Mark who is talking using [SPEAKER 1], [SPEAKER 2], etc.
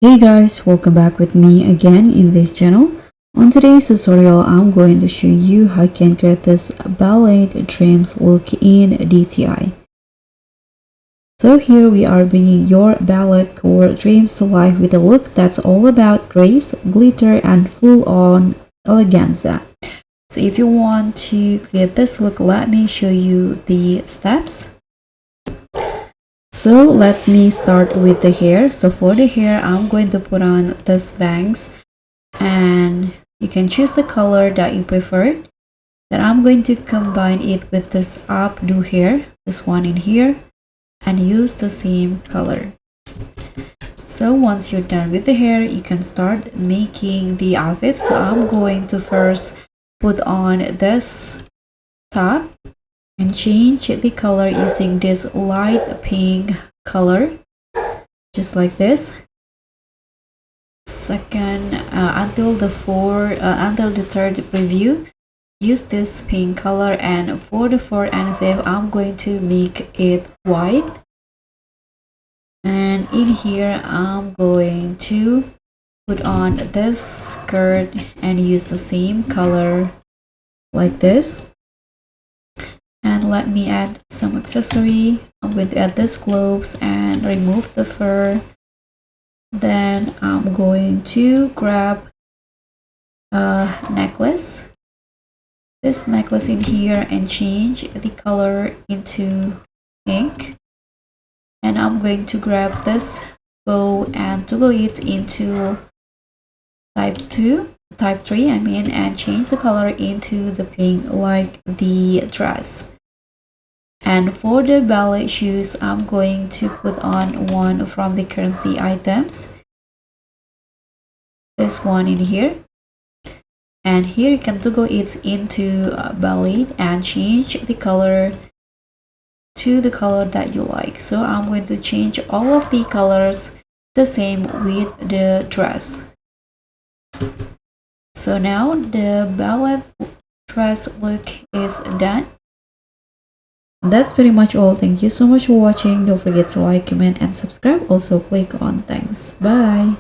[SPEAKER 1] Hey guys, welcome back with me again in this channel. On today's tutorial, I'm going to show you how you can create this ballet dreams look in DTI. So here we are bringing your Balletcore dreams to life with a look that's all about grace, glitter, and full-on eleganza. So if you want to create this look, let me show you the steps. So let me start with the hair. So for the hair, I'm going to put on this bangs, and you can choose the color that you prefer. Then I'm going to combine it with this updo hair, this one in here, and use the same color. So once you're done with the hair, you can start making the outfit. So I'm going to first put on this top and change the color using this light pink color, just like this. Second, until the third preview, use this pink color, and for the fourth and fifth, I'm going to make it white. And in here, I'm going to put on this skirt and use the same color like this. And let me add some accessory. I'm going to add this gloves and remove the fur. Then I'm going to grab a necklace, this necklace in here, and change the color into pink. And I'm going to grab this bow and toggle it into type 3 and change the color into the pink like the dress. And for the ballet shoes, I'm going to put on one from the currency items, this one in here, and here you can toggle it into ballet and change the color to the color that you like. So I'm going to change all of the colors the same with the dress. So now the ballet dress look is done. That's pretty much all. Thank you so much for watching. Don't forget to like, comment, and subscribe. Also click on thanks. Bye.